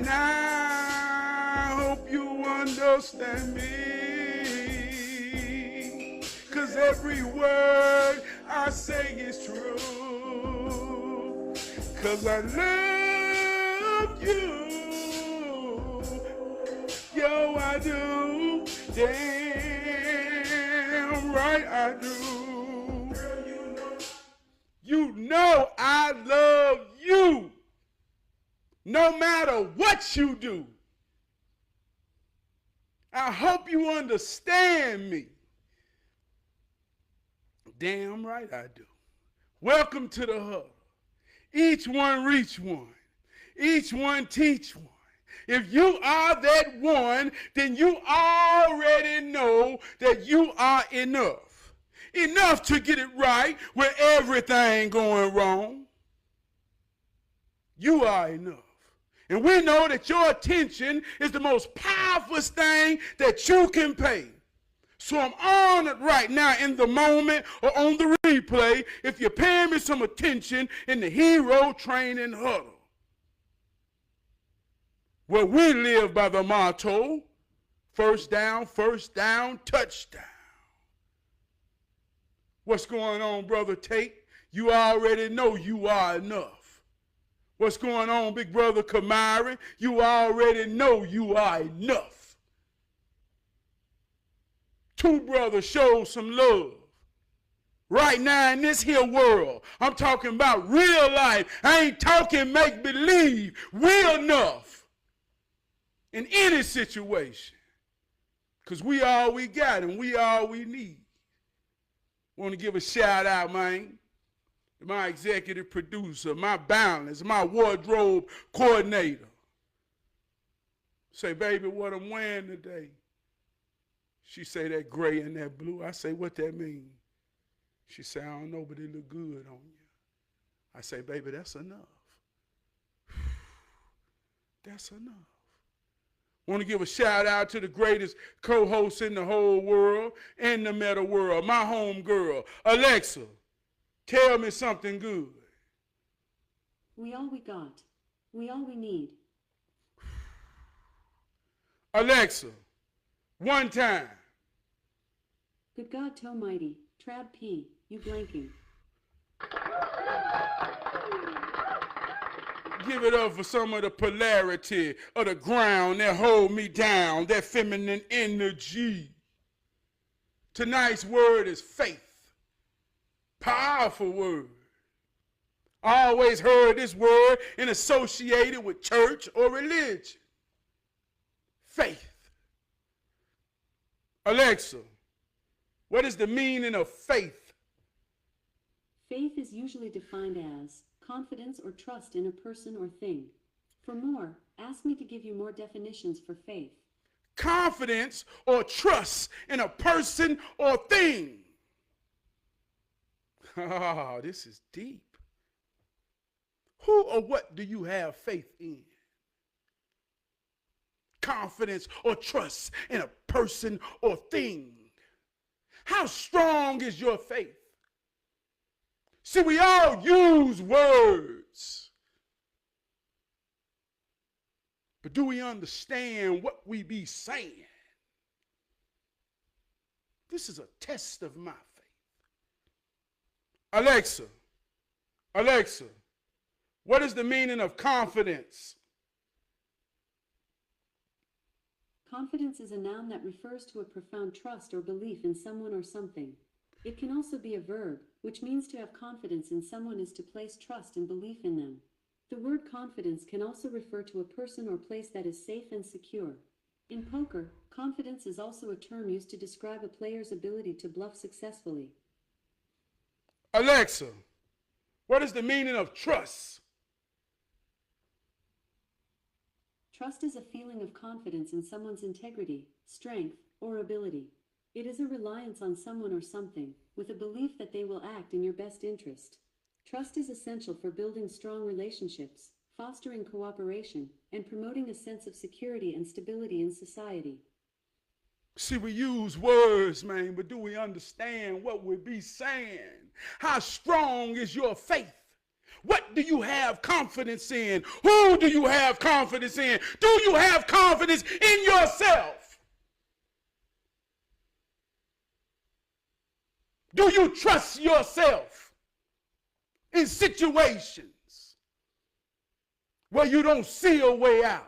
And I hope you understand me, 'cause every word I say is true, 'cause I love you. Yo, I do. Damn right I do. You know I love you, no matter what you do. I hope you understand me. Damn right I do. Welcome to the Hub. Each one reach one. Each one teach one. If you are that one, then you already know that you are enough. Enough to get it right with everything going wrong. You are enough. And we know that your attention is the most powerful thing that you can pay. So I'm honored right now in the moment or on the replay if you're paying me some attention in the Hero Training Huddle, where we live by the motto, first down, touchdown. What's going on, Brother Tate? You already know you are enough. What's going on, Big Brother Kamari? You already know you are enough. Two brothers show some love. Right now in this here world, I'm talking about real life. I ain't talking make-believe. Real enough in any situation. Because we all we got and we all we need. Want to give a shout out, man, to my executive producer, my balance, my wardrobe coordinator. Say, baby, what I'm wearing today? She say that gray and that blue. I say, what that mean? She say, I don't know, but it look good on you. I say, baby, that's enough. That's enough. Want to give a shout out to the greatest co-host in the whole world, in the meta world, my home girl, Alexa. Tell me something good. We all we got. We all we need. Alexa, one time. Good God Almighty, Trab P, you blanking. Give it up for some of the polarity of the ground that hold me down, that feminine energy. Tonight's word is faith. Powerful word. I always heard this word and associated with church or religion. Faith. Alexa, what is the meaning of faith? Faith is usually defined as confidence or trust in a person or thing. For more, ask me to give you more definitions for faith. Confidence or trust in a person or thing. Oh, this is deep. Who or what do you have faith in? Confidence or trust in a person or thing. How strong is your faith? See, we all use words. But do we understand what we be saying? This is a test of my faith. Alexa, what is the meaning of confidence? Confidence is a noun that refers to a profound trust or belief in someone or something. It can also be a verb, which means to have confidence in someone is to place trust and belief in them. The word confidence can also refer to a person or place that is safe and secure. In poker, confidence is also a term used to describe a player's ability to bluff successfully. Alexa, what is the meaning of trust? Trust is a feeling of confidence in someone's integrity, strength, or ability. It is a reliance on someone or something, with a belief that they will act in your best interest. Trust is essential for building strong relationships, fostering cooperation, and promoting a sense of security and stability in society. See, we use words, man, but do we understand what we be saying? How strong is your faith? What do you have confidence in? Who do you have confidence in? Do you have confidence in yourself? Do you trust yourself in situations where you don't see a way out?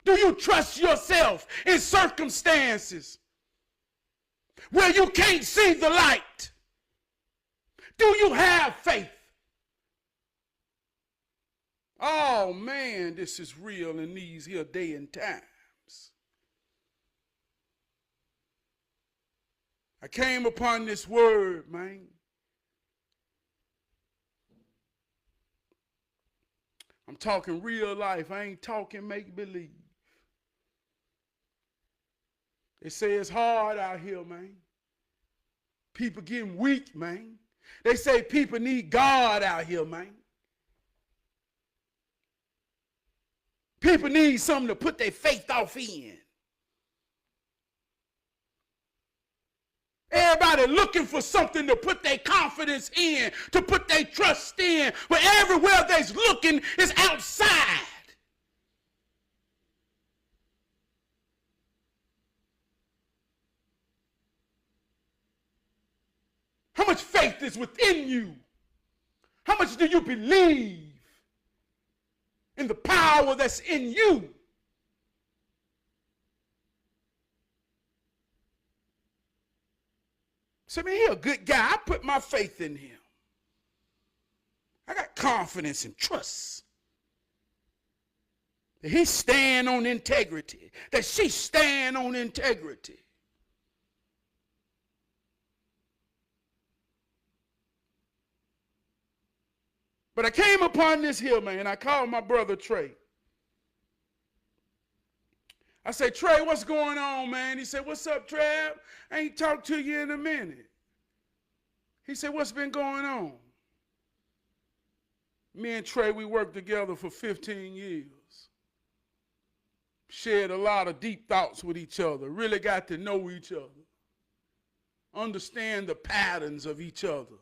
Do you trust yourself in circumstances where you can't see the light? Do you have faith? Oh man, this is real in these here day and times. I came upon this word, man. I'm talking real life. I ain't talking make believe. They say it's hard out here, man. People getting weak, man. They say people need God out here, man. People need something to put their faith off in. Everybody looking for something to put their confidence in, to put their trust in, but everywhere they're looking is outside. How much faith is within you? How much do you believe in the power that's in you? So, man, he's a good guy. I put my faith in him. I got confidence and trust that he stand on integrity, that she stand on integrity. But I came upon this hill, man. I called my brother Trey. I said, Trey, what's going on, man? He said, what's up, Trav? I ain't talked to you in a minute. He said, what's been going on? Me and Trey, we worked together for 15 years. Shared a lot of deep thoughts with each other. Really got to know each other. Understand the patterns of each other.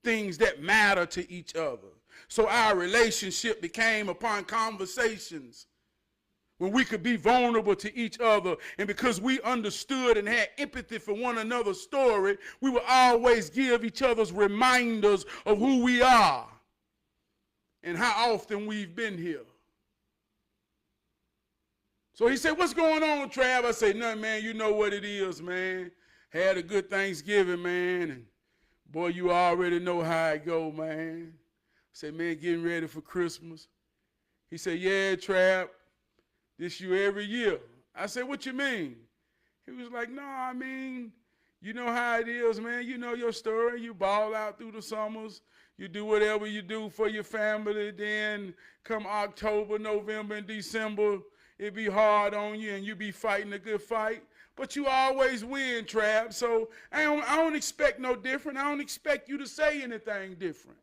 Things that matter to each other. So our relationship became upon conversations when we could be vulnerable to each other. And because we understood and had empathy for one another's story, we would always give each other's reminders of who we are and how often we've been here. So he said, what's going on, Trav? I said, nothing, man. You know what it is, man. Had a good Thanksgiving, man. And boy, you already know how it go, man. I said, man, getting ready for Christmas. He said, yeah, Trav. This you every year. I said, what you mean? He was like, no, I mean, you know how it is, man. You know your story. You ball out through the summers. You do whatever you do for your family. Then come October, November, and December, it be hard on you and you be fighting a good fight. But you always win, Trav. So I don't expect no different. I don't expect you to say anything different.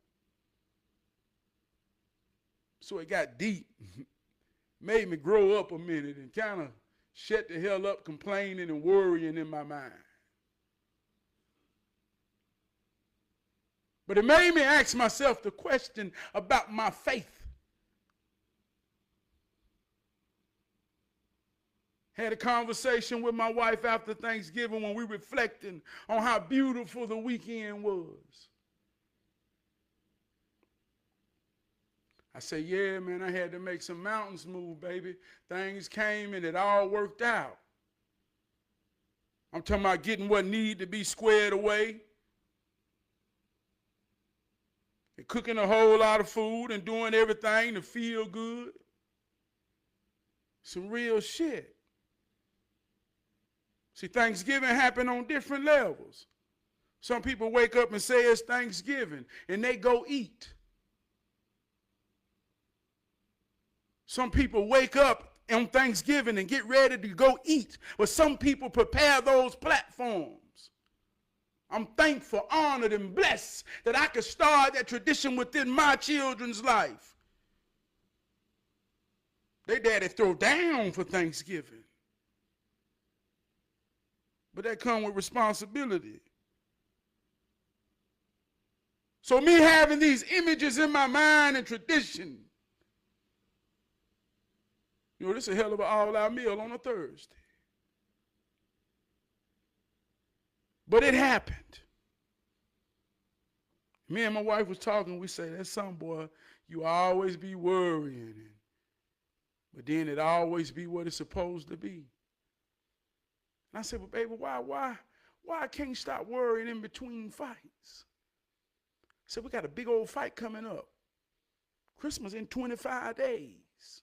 So it got deep. Made me grow up a minute and kind of shut the hell up complaining and worrying in my mind. But it made me ask myself the question about my faith. Had a conversation with my wife after Thanksgiving when we were reflecting on how beautiful the weekend was. I said, yeah, man, I had to make some mountains move, baby. Things came and it all worked out. I'm talking about getting what needed to be squared away. And cooking a whole lot of food and doing everything to feel good. Some real shit. See, Thanksgiving happened on different levels. Some people wake up and say it's Thanksgiving and they go eat. Some people wake up on Thanksgiving and get ready to go eat, but some people prepare those platforms. I'm thankful, honored, and blessed that I could start that tradition within my children's life. They daddy throw down for Thanksgiving. But that comes with responsibility. So me having these images in my mind and tradition, this is a hell of an all-out meal on a Thursday. But it happened. Me and my wife was talking, we say, that's something, boy, you always be worrying. But then it always be what it's supposed to be. And I said, well, baby, why I can't stop worrying in between fights? I said, we got a big old fight coming up. Christmas in 25 days.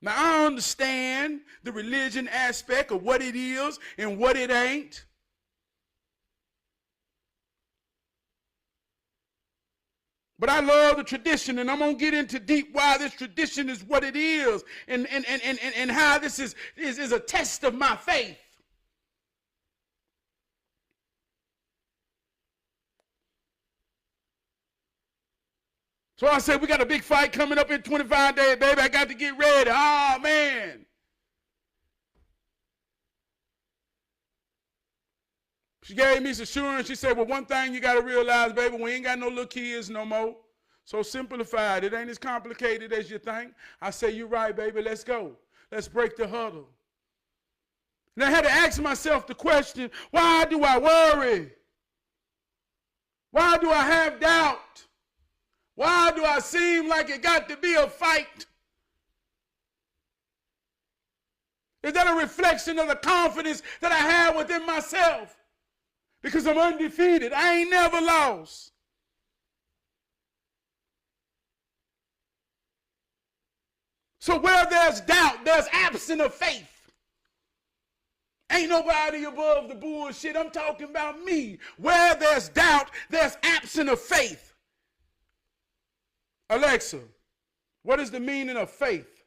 Now, I understand the religion aspect of what it is and what it ain't. But I love the tradition, and I'm going to get into deep why this tradition is what it is and how this is a test of my faith. So I said, we got a big fight coming up in 25 days, baby. I got to get ready. Oh, man. She gave me some assurance. She said, well, one thing you got to realize, baby, we ain't got no little kids no more. So simplified. It ain't as complicated as you think. I say, you're right, baby. Let's go. Let's break the huddle. And I had to ask myself the question, why do I worry? Why do I have doubt? Why do I seem like it got to be a fight? Is that a reflection of the confidence that I have within myself? Because I'm undefeated. I ain't never lost. So where there's doubt, there's absence of faith. Ain't nobody above the bullshit. I'm talking about me. Where there's doubt, there's absence of faith. Alexa, what is the meaning of faith?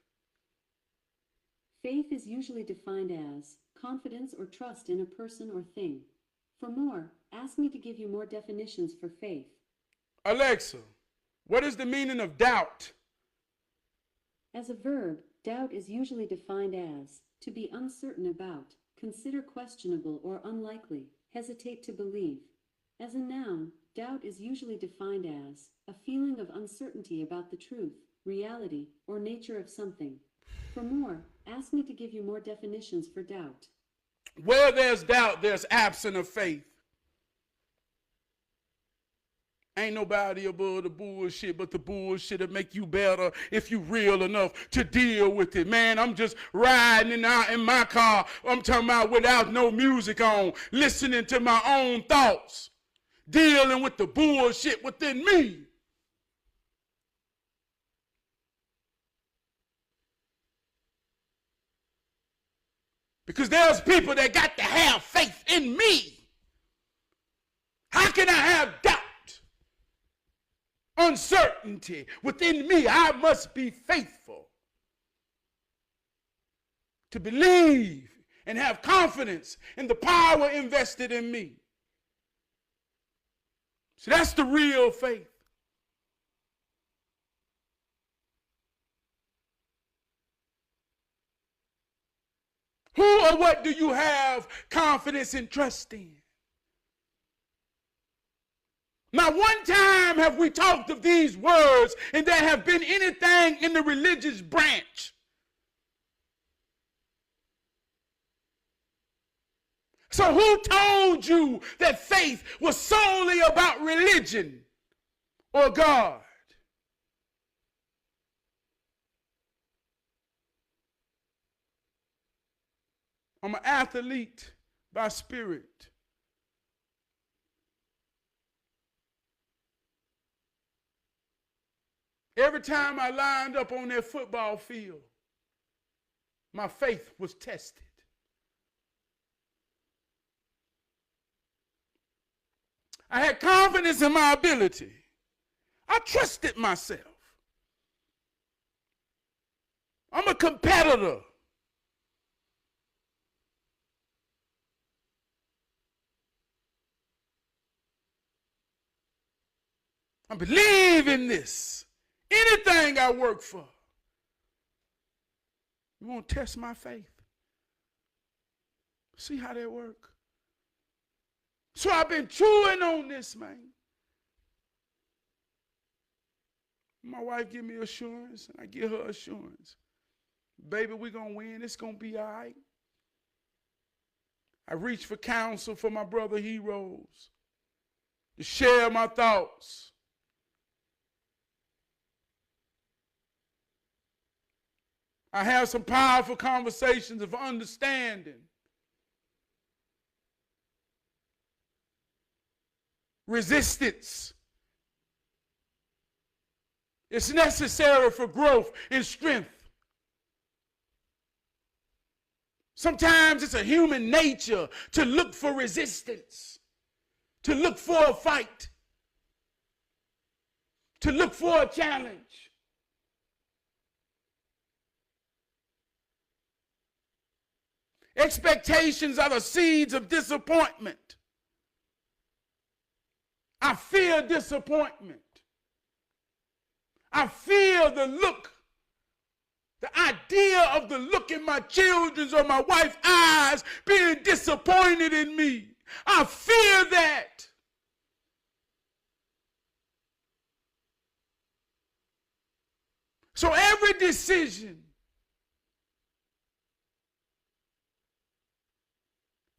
Faith is usually defined as confidence or trust in a person or thing. For more, ask me to give you more definitions for faith. Alexa, what is the meaning of doubt? As a verb, doubt is usually defined as to be uncertain about, consider questionable or unlikely, hesitate to believe. As a noun, doubt is usually defined as a feeling of uncertainty about the truth, reality, or nature of something. For more, ask me to give you more definitions for doubt. Where there's doubt, there's absence of faith. Ain't nobody above the bullshit, but the bullshit will make you better if you real enough to deal with it. Man, I'm just riding out in my car. I'm talking about without no music on, listening to my own thoughts, dealing with the bullshit within me. Because there's people that got to have faith in me. How can I have doubt? Uncertainty within me. I must be faithful to believe and have confidence in the power invested in me. So that's the real faith. Who or what do you have confidence and trust in? Not one time have we talked of these words and there have been anything in the religious branch. So who told you that faith was solely about religion or God? I'm an athlete by spirit. Every time I lined up on that football field, my faith was tested. I had confidence in my ability. I trusted myself. I'm a competitor. I believe in this. Anything I work for. You want to test my faith? See how that works? So I've been chewing on this, man. My wife give me assurance, and I give her assurance. Baby, we're going to win. It's going to be all right. I reach for counsel for my brother Heroes, to share my thoughts. I have some powerful conversations of understanding. Resistance. It's necessary for growth and strength. Sometimes it's a human nature to look for resistance, to look for a fight, to look for a challenge. Expectations are the seeds of disappointment. I fear disappointment. I fear the look, the idea of the look in my children's or my wife's eyes being disappointed in me. I fear that. So every decision,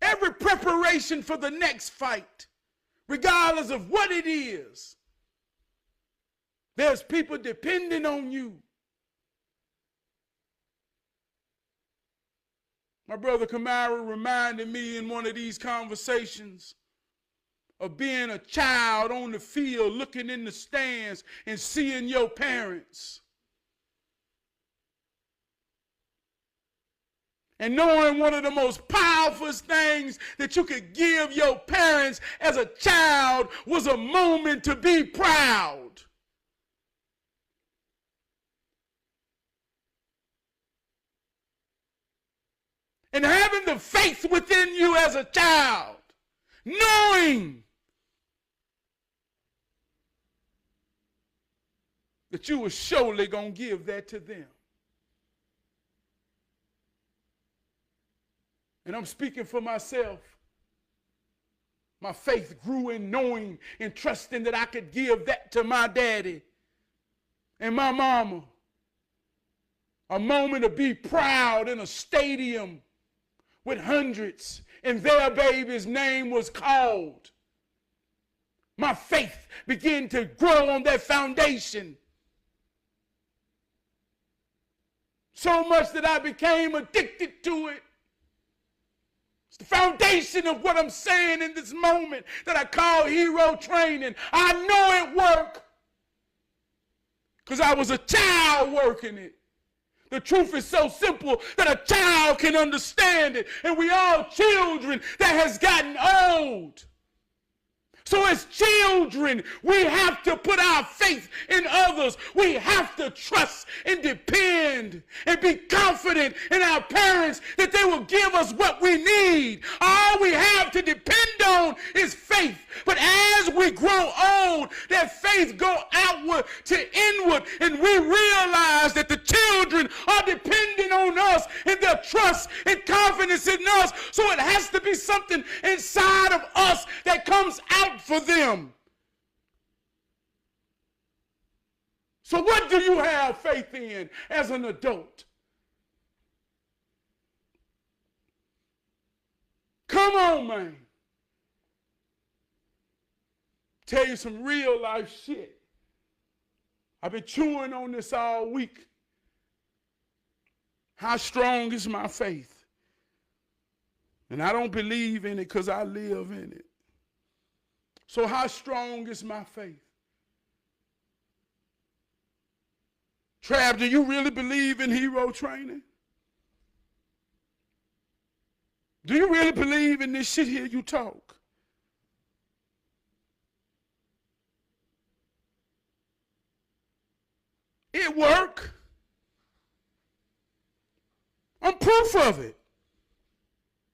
every preparation for the next fight, regardless of what it is, there's people depending on you. My brother Kamara reminded me in one of these conversations of being a child on the field, looking in the stands and seeing your parents. And knowing one of the most powerful things that you could give your parents as a child was a moment to be proud. And having the faith within you as a child, knowing that you were surely going to give that to them. And I'm speaking for myself. My faith grew in knowing and trusting that I could give that to my daddy and my mama. A moment to be proud in a stadium with hundreds, and their baby's name was called. My faith began to grow on that foundation. So much that I became addicted to it. It's the foundation of what I'm saying in this moment that I call hero training. I know it worked because I was a child working it. The truth is so simple that a child can understand it. And we all children that has gotten old. So as children, we have to put our faith in others. We have to trust and depend and be confident in our parents that they will give us what we need. All we have to depend on is faith. But as we grow old, that faith go outward to inward, and we realize that the children are depending on us and their trust and confidence in us. So it has to be something inside of us that comes out for them. So what do you have faith in as an adult? Come on, man. Tell you some real life shit. I've been chewing on this all week. How strong is my faith? And I don't believe in it because I live in it. So how strong is my faith? Trav, do you really believe in hero training? Do you really believe in this shit here you talk? It work. I'm proof of it.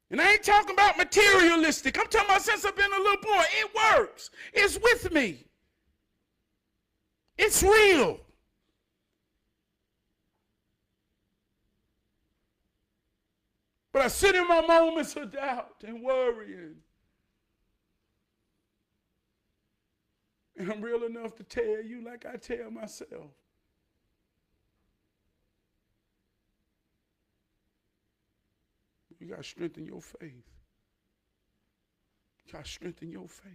And I ain't talking about materialistic. I'm talking about since I've been a little boy. It works. It's with me. It's real. But I sit in my moments of doubt and worrying. And I'm real enough to tell you like I tell myself. You got to strengthen your faith. You got to strengthen your faith.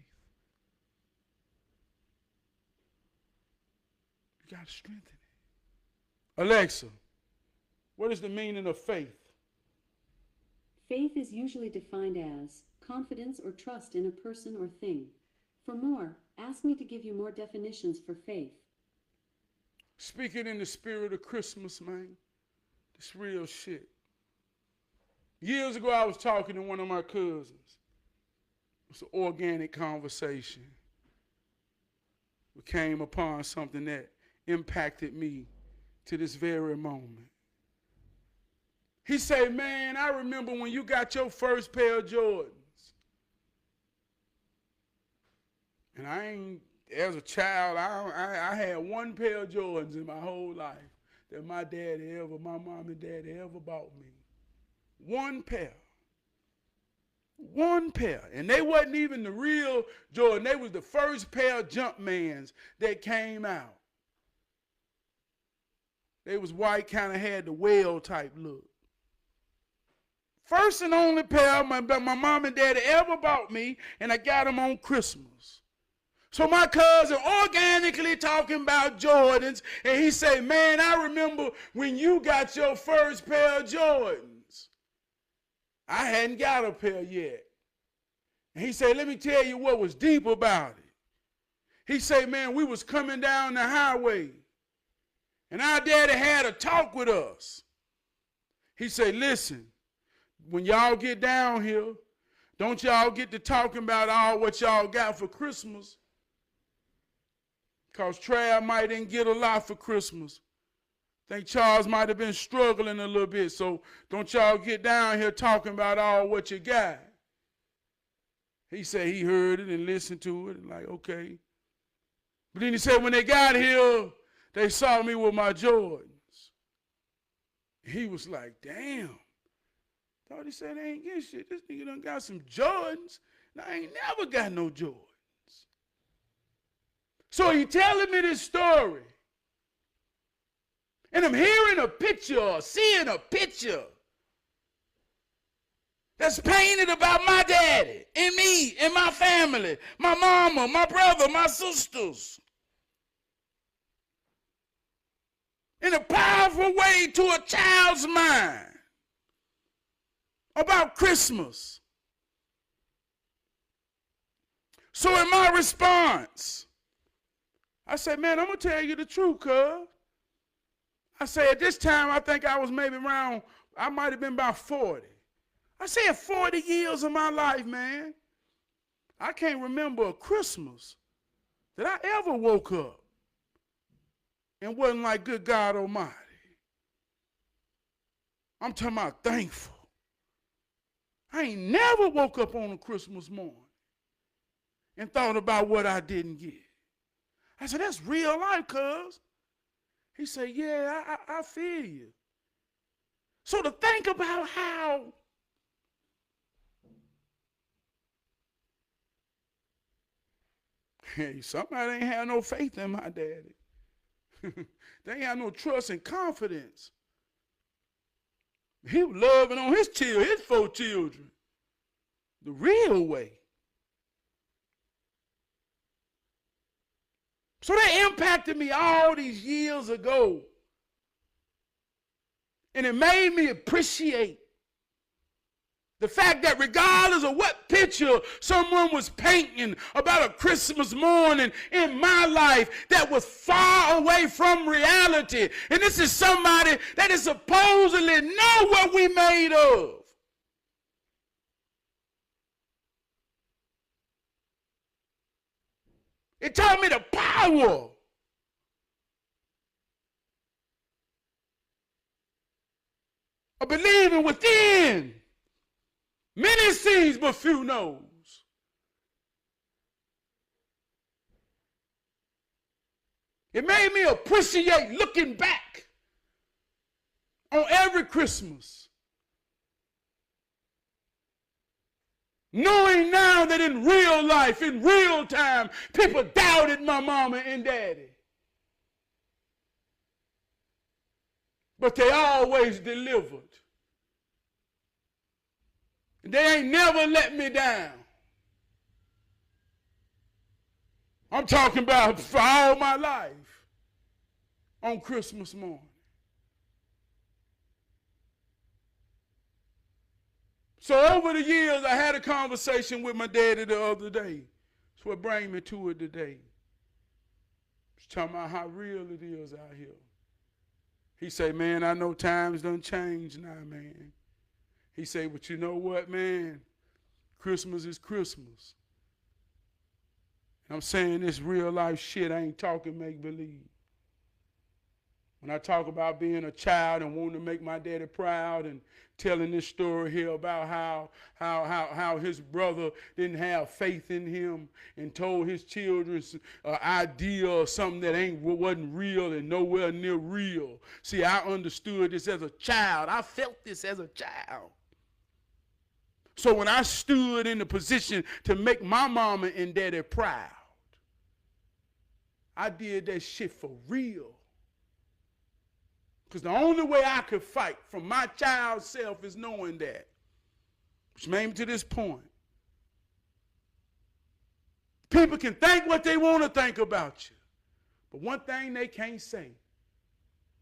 You got to strengthen it. Alexa, what is the meaning of faith? Faith is usually defined as confidence or trust in a person or thing. For more, ask me to give you more definitions for faith. Speaking in the spirit of Christmas, man, it's real shit. Years ago, I was talking to one of my cousins. It's an organic conversation. We came upon something that impacted me to this very moment. He said, man, I remember when you got your first pair of Jordans. And as a child, I had one pair of Jordans in my whole life that my mom and daddy ever bought me. One pair. One pair. And they wasn't even the real Jordan. They was the first pair of Jumpmans that came out. They was white, kind of had the whale type look. First and only pair my mom and daddy ever bought me, and I got them on Christmas. So my cousin organically talking about Jordans, and he say, man, I remember when you got your first pair of Jordans. I hadn't got a pair yet. And he said, let me tell you what was deep about it. He said, man, we was coming down the highway, and our daddy had a talk with us. He said, listen, when y'all get down here, don't y'all get to talking about all what y'all got for Christmas. Because Trav might didn't get a lot for Christmas. I think Charles might have been struggling a little bit, so don't y'all get down here talking about all what you got. He said he heard it and listened to it and like, okay. But then he said when they got here, they saw me with my Jordans. He was like, damn. Thought he said they ain't get shit. This nigga done got some Jordans. Now I ain't never got no Jordans. So he telling me this story. And I'm hearing a picture or seeing a picture that's painted about my daddy and me and my family, my mama, my brother, my sisters. In a powerful way to a child's mind about Christmas. So in my response, I said, man, I'm going to tell you the truth, cuz. I said, at this time, I think I was maybe around, I might have been about 40. I said 40 years of my life, man. I can't remember a Christmas that I ever woke up and wasn't like, good God Almighty. I'm talking about thankful. I ain't never woke up on a Christmas morning and thought about what I didn't get. I said, that's real life, cuz. He said, yeah, I feel you. So to think about how hey, somebody ain't had no faith in my daddy. They ain't had no trust and confidence. He was loving on his 4 children, the real way. So that impacted me all these years ago. And it made me appreciate the fact that regardless of what picture someone was painting about a Christmas morning in my life that was far away from reality, and this is somebody that is supposedly know what we made of. It taught me the power of believing within. Many sees, but few knows. It made me appreciate looking back on every Christmas, knowing now that in real life, in real time, people doubted my mama and daddy. But they always delivered. They ain't never let me down. I'm talking about for all my life on Christmas morning. So over the years, I had a conversation with my daddy the other day. That's what brings me to it today. He's talking about how real it is out here. He say, man, I know times done changed now, man. He say, but you know what, man? Christmas is Christmas. And I'm saying this real life shit. I ain't talking make-believe. When I talk about being a child and wanting to make my daddy proud and telling this story here about how his brother didn't have faith in him and told his children an idea or something that wasn't real and nowhere near real. See, I understood this as a child. I felt this as a child. So when I stood in the position to make my mama and daddy proud, I did that shit for real. Because the only way I could fight from my child self is knowing that. Which made me to this point. People can think what they want to think about you. But one thing they can't say,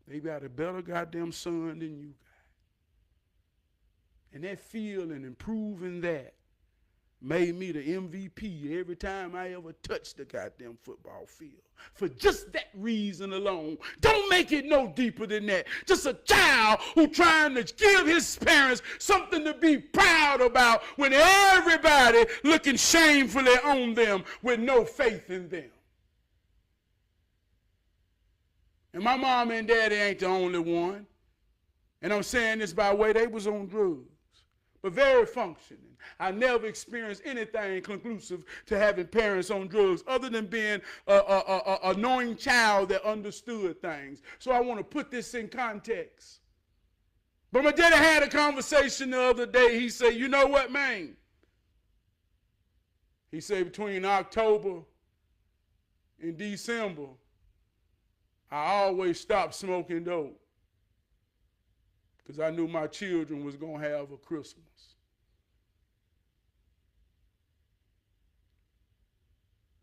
they got a better goddamn son than you got. And that feeling and proving that made me the MVP every time I ever touched the goddamn football field. For just that reason alone. Don't make it no deeper than that. Just a child who trying to give his parents something to be proud about when everybody looking shamefully on them with no faith in them. And my mom and daddy ain't the only one. And I'm saying this by the way, they was on drugs, but very functioning. I never experienced anything conclusive to having parents on drugs other than being a knowing child that understood things. So I want to put this in context. But my daddy had a conversation the other day. He said, you know what, man? He said between October and December, I always stopped smoking dope because I knew my children was going to have a Christmas.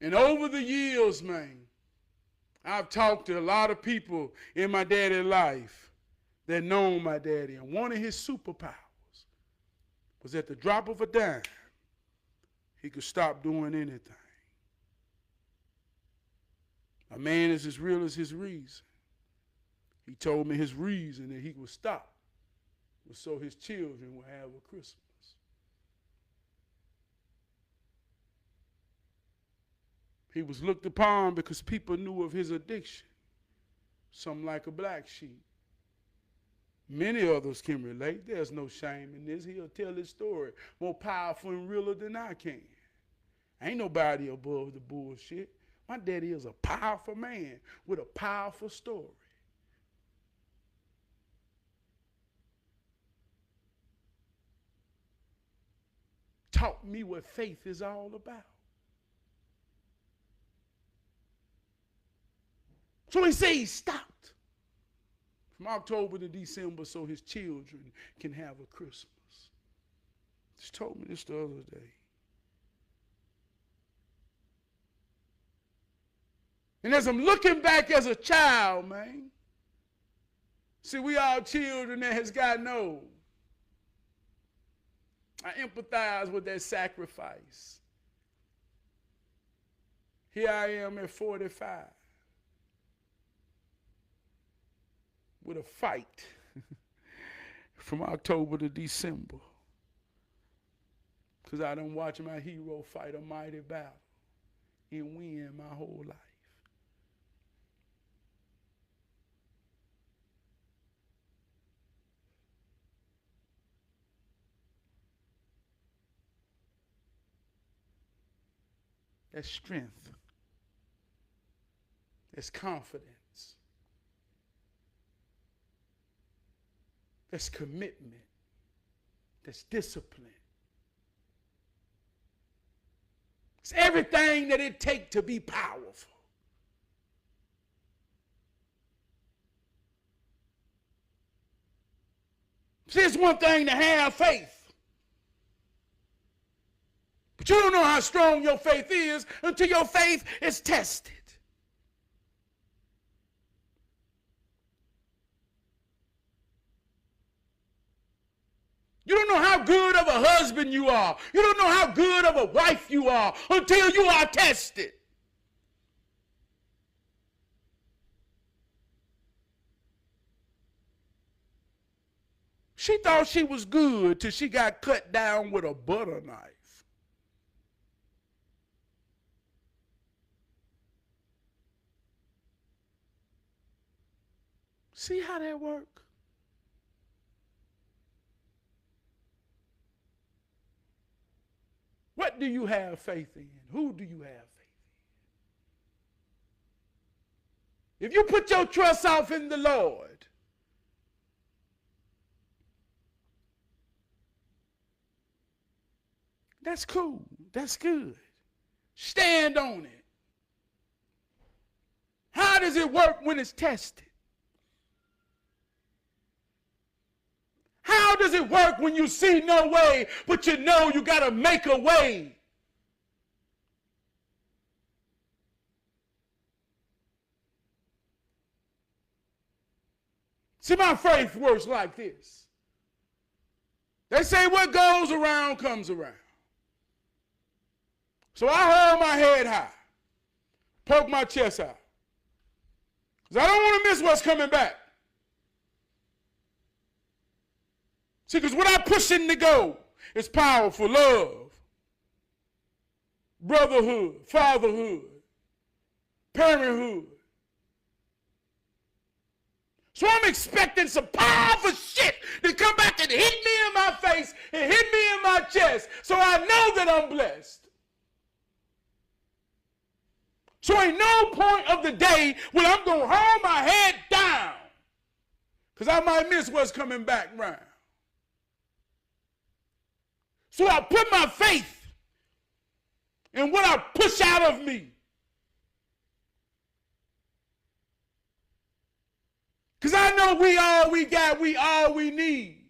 And over the years, man, I've talked to a lot of people in my daddy's life that know my daddy. And one of his superpowers was at the drop of a dime, he could stop doing anything. A man is as real as his reason. He told me his reason that he would stop was so his children would have a Christmas. He was looked upon because people knew of his addiction, something like a black sheep. Many others can relate. There's no shame in this. He'll tell his story more powerful and realer than I can. Ain't nobody above the bullshit. My daddy is a powerful man with a powerful story. Taught me what faith is all about. So he said he stopped from October to December so his children can have a Christmas. Just told me this the other day. And as I'm looking back as a child, man, see, we all children that has gotten old. I empathize with that sacrifice. Here I am at 45. With a fight from October to December. Because I done watched my hero fight a mighty battle and win my whole life. That's strength. That's confidence. That's commitment. That's discipline. It's everything that it takes to be powerful. See, it's one thing to have faith. But you don't know how strong your faith is until your faith is tested. You don't know how good of a husband you are. You don't know how good of a wife you are until you are tested. She thought she was good till she got cut down with a butter knife. See how that works? What do you have faith in? Who do you have faith in? If you put your trust off in the Lord, that's cool. That's good. Stand on it. How does it work when it's tested? How does it work when you see no way, but you know you got to make a way? See, my faith works like this. They say what goes around comes around. So I hold my head high, poke my chest out, because I don't want to miss what's coming back. See, because what I push in to go is powerful. Love, brotherhood, fatherhood, parenthood. So I'm expecting some powerful shit to come back and hit me in my face and hit me in my chest so I know that I'm blessed. So ain't no point of the day when I'm going to hold my head down because I might miss what's coming back round. So I put my faith in what I push out of me. Because I know we all we got, we all we need.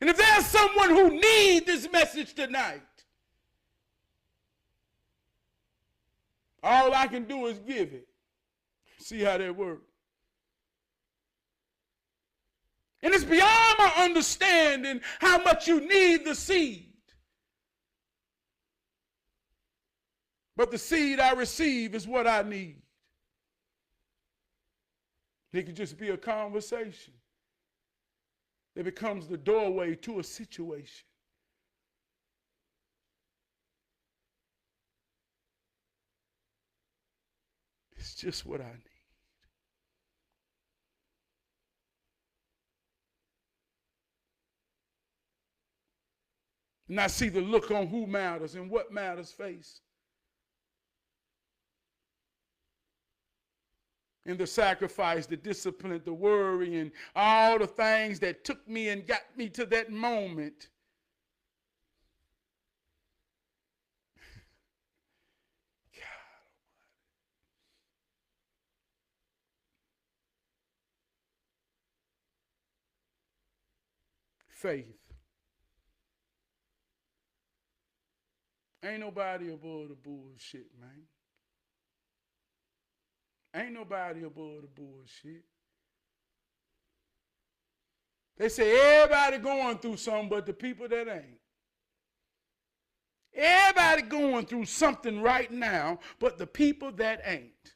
And if there's someone who needs this message tonight, all I can do is give it. See how that works. And it's beyond my understanding how much you need the seed. But the seed I receive is what I need. It could just be a conversation that becomes the doorway to a situation. It's just what I need. And I see the look on who matters and what matters face. And the sacrifice, the discipline, the worry, and all the things that took me and got me to that moment. God Almighty. Faith. Ain't nobody above the bullshit, man. Ain't nobody above the bullshit. They say everybody going through something but the people that ain't. Everybody going through something right now but the people that ain't.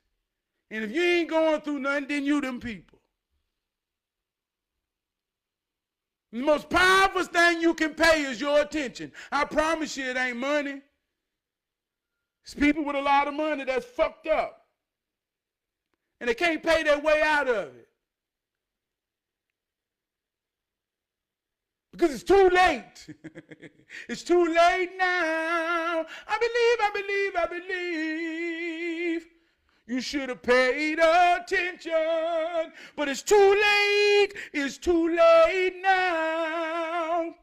And if you ain't going through nothing, then you them people. The most powerful thing you can pay is your attention. I promise you it ain't money. It's people with a lot of money that's fucked up. And they can't pay their way out of it. Because it's too late. It's too late now. I believe. You should have paid attention. But it's too late. It's too late now.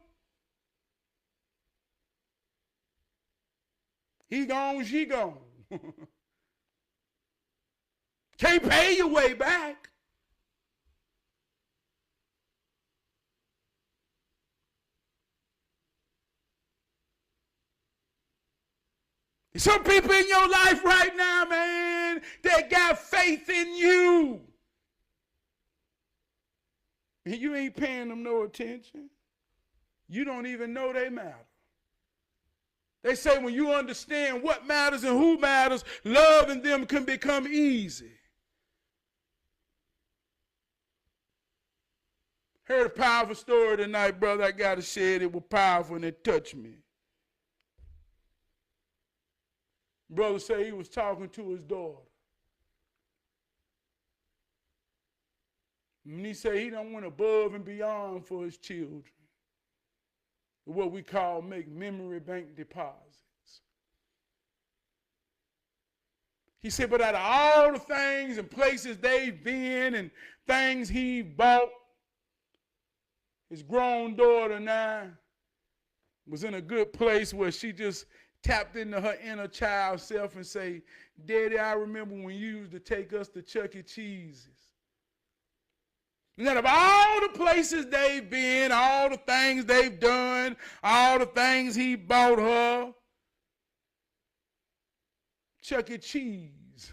He gone, she gone. Can't pay your way back. Some people in your life right now, man, that got faith in you. And you ain't paying them no attention. You don't even know they matter. They say when you understand what matters and who matters, loving them can become easy. Heard a powerful story tonight, brother. I got to share it. It was powerful and it touched me. Brother said he was talking to his daughter. And he said he done went above and beyond for his children. What we call make memory bank deposits. He said, but out of all the things and places they've been and things he bought, his grown daughter now was in a good place where she just tapped into her inner child self and say, Daddy, I remember when you used to take us to Chuck E. Cheese's. And out of all the places they've been, all the things they've done, all the things he bought her, Chuck E. Cheese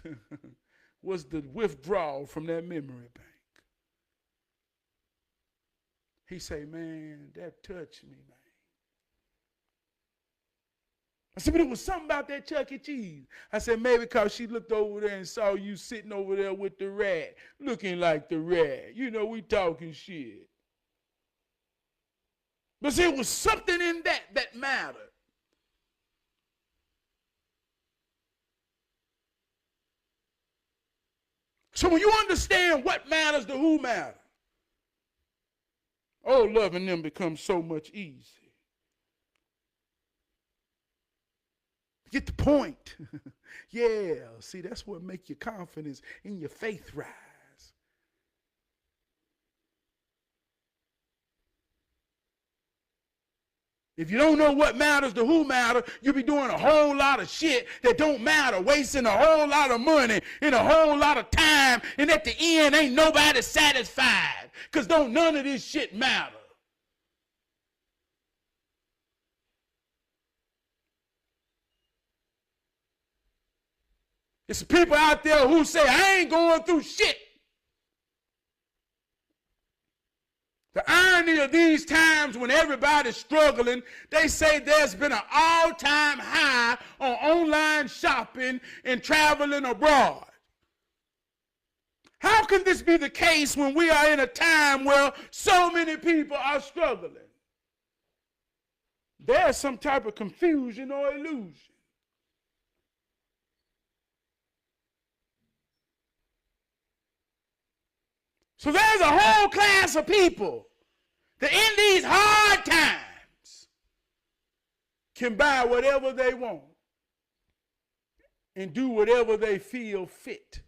was the withdrawal from that memory bank. He say, man, that touched me, man. I said, but it was something about that Chuck E. Cheese. I said, maybe because she looked over there and saw you sitting over there with the rat, looking like the rat. You know, we talking shit. But see, it was something in that mattered. So when you understand what matters to who matters, oh, loving them becomes so much easier. Get the point. Yeah, see, that's what makes your confidence and your faith rise. If you don't know what matters to who matters, you'll be doing a whole lot of shit that don't matter, wasting a whole lot of money and a whole lot of time, and at the end ain't nobody satisfied because don't none of this shit matter. It's people out there who say, I ain't going through shit. The irony of these times when everybody's struggling, they say there's been an all-time high on online shopping and traveling abroad. How can this be the case when we are in a time where so many people are struggling? There's some type of confusion or illusion. So there's a whole class of people that in these hard times can buy whatever they want and do whatever they feel fit.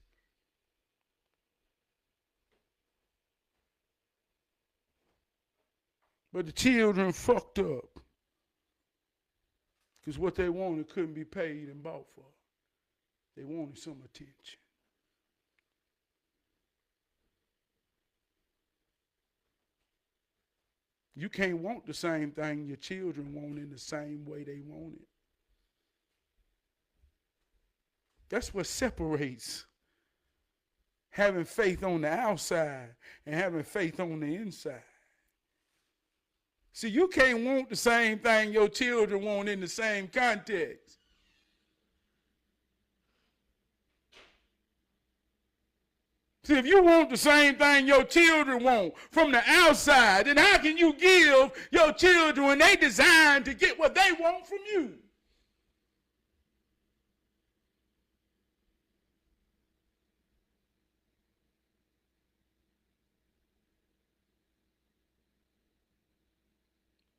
But the children fucked up because what they wanted couldn't be paid and bought for. They wanted some attention. You can't want the same thing your children want in the same way they want it. That's what separates having faith on the outside and having faith on the inside. See, you can't want the same thing your children want in the same context. See, if you want the same thing your children want from the outside, then how can you give your children when they designed to get what they want from you?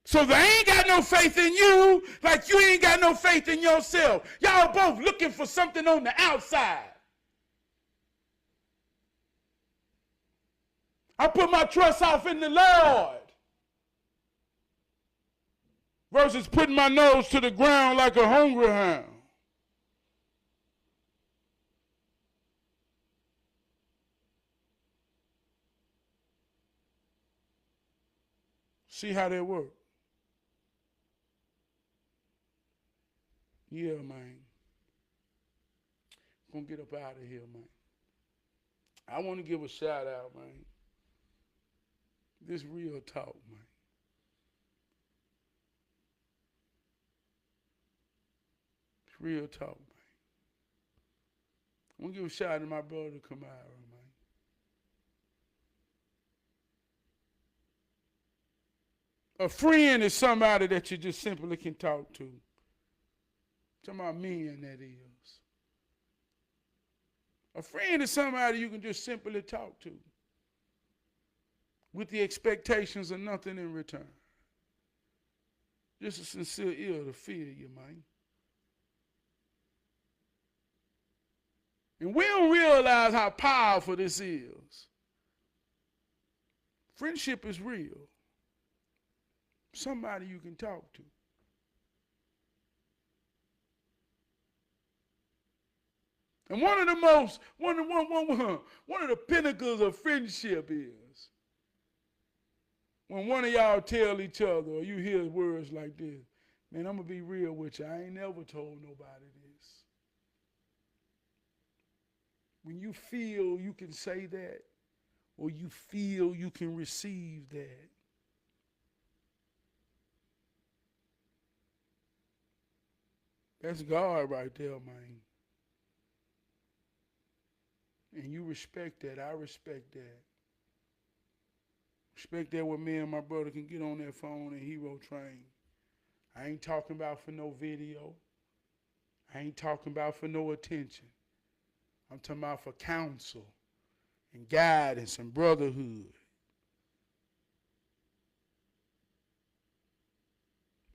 So they ain't got no faith in you like you ain't got no faith in yourself. Y'all both looking for something on the outside. I put my trust off in the Lord versus putting my nose to the ground like a hungry hound. See how that works? Yeah, man. Gonna get up out of here, man. I want to give a shout out, man. This real talk, man. It's real talk, man. I want to give a shout out to my brother Kamara, man. A friend is somebody that you just simply can talk to. Talking about men, that is. A friend is somebody you can just simply talk to with the expectations of nothing in return. Just a sincere ear to feel you, man. And we don't realize how powerful this is. Friendship is real. Somebody you can talk to. And one of the pinnacles of friendship is when one of y'all tell each other, or you hear words like this, man, I'm going to be real with you. I ain't never told nobody this. When you feel you can say that, or you feel you can receive that, that's God right there, man. And you respect that. I respect that. Respect that when me and my brother can get on that phone and hero train. I ain't talking about for no video. I ain't talking about for no attention. I'm talking about for counsel and guidance and brotherhood.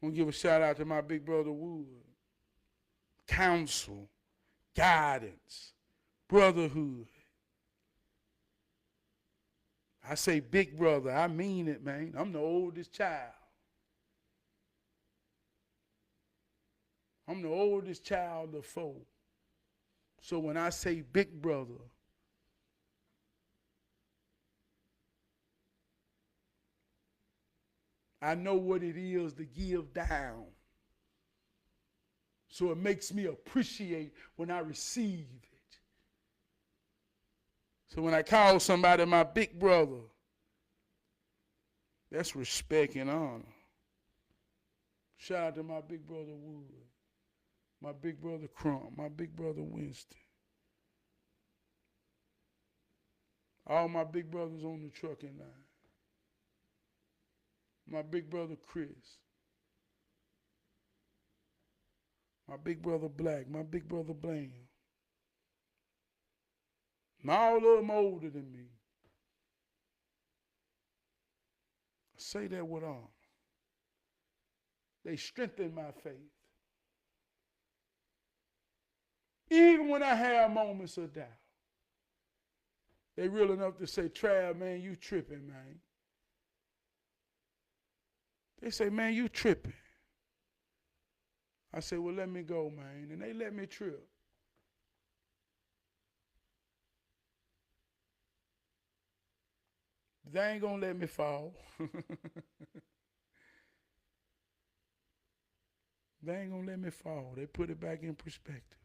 I'm going to give a shout out to my big brother Wood. Counsel, guidance, brotherhood. I say big brother, I mean it, man. I'm the oldest child. I'm the oldest child of four. So when I say big brother, I know what it is to give down. So it makes me appreciate when I receive it. So when I call somebody my big brother, that's respect and honor. Shout out to my big brother Wood, my big brother Crump, my big brother Winston. All my big brothers on the trucking line. My big brother Chris. My big brother Black, my big brother Blam. And all of them older than me. I say that with honor. They strengthen my faith. Even when I have moments of doubt. They real enough to say, Trav, man, you tripping, man. They say, man, you tripping. I say, well, let me go, man. And they let me trip. They ain't gonna let me fall. They ain't gonna let me fall. They put it back in perspective.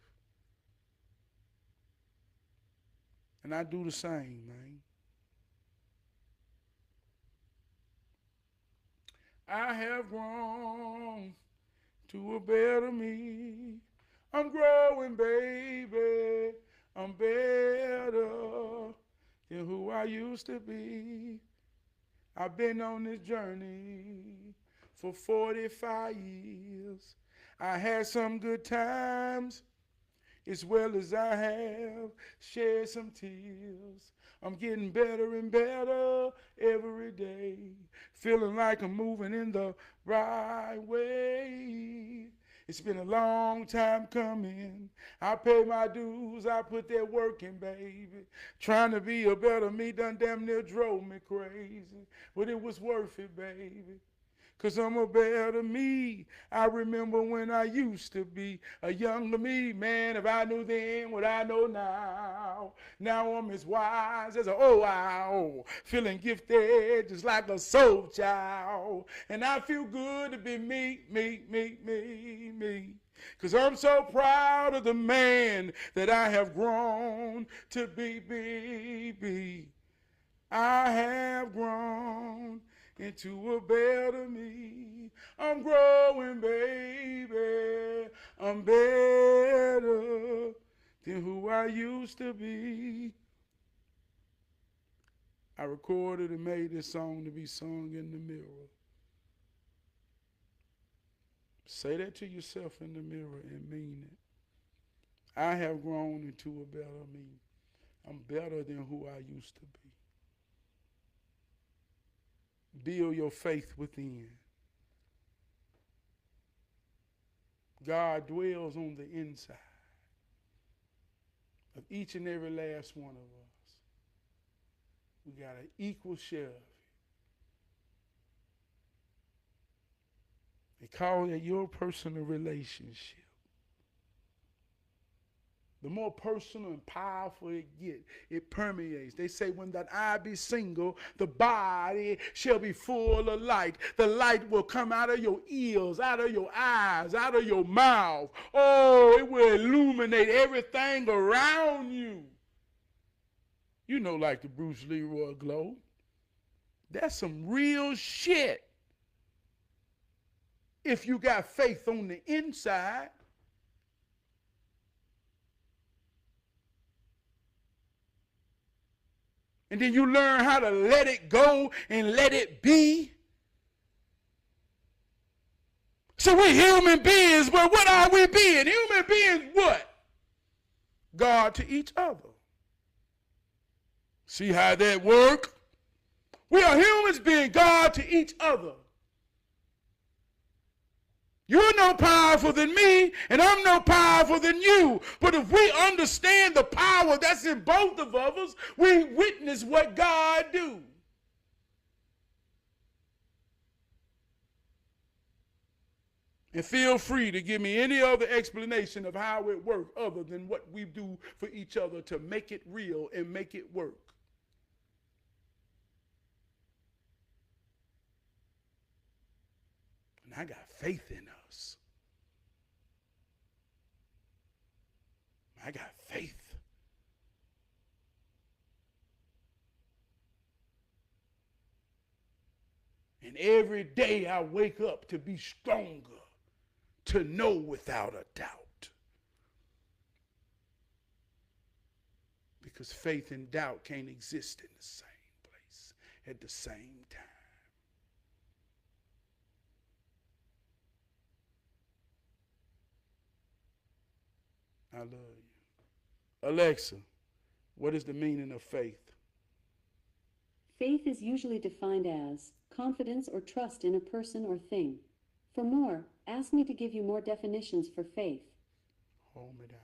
And I do the same, man. I have grown to a better me. I'm growing, baby. I'm better than who I used to be. I've been on this journey for 45 years. I had some good times as well as I have shed some tears. I'm getting better and better every day, feeling like I'm moving in the right way. It's been a long time coming. I pay my dues, I put that work in, baby. Trying to be a better me done damn near drove me crazy, but it was worth it, baby. 'Cause I'm a better me. I remember when I used to be a younger me. Man, if I knew then what I know now. Now I'm as wise as a wow. Feeling gifted just like a soul child. And I feel good to be me. 'Cause I'm so proud of the man that I have grown to be. I have grown into a better me. I'm growing, baby. I'm better than who I used to be. I recorded and made this song to be sung in the mirror. Say that to yourself in the mirror and mean it. I have grown into a better me. I'm better than who I used to be. Build your faith within. God dwells on the inside of each and every last one of us. We got an equal share of it. They call it your personal relationship. The more personal and powerful it gets, it permeates. They say when that eye be single, the body shall be full of light. The light will come out of your ears, out of your eyes, out of your mouth. Oh, it will illuminate everything around you. You know, like the Bruce Leroy glow. That's some real shit. If you got faith on the inside. And then you learn how to let it go and let it be. So we're human beings, but what are we being? Human beings what? God to each other. See how that works? We are humans being God to each other. You're no powerful than me, and I'm no powerful than you. But if we understand the power that's in both of us, we witness what God do. And feel free to give me any other explanation of how it works other than what we do for each other to make it real and make it work. And I got faith in us. I got faith. And every day I wake up to be stronger, to know without a doubt. Because faith and doubt can't exist in the same place at the same time. I love you. Alexa, what is the meaning of faith? Faith is usually defined as confidence or trust in a person or thing. For more, ask me to give you more definitions for faith. Hold me down.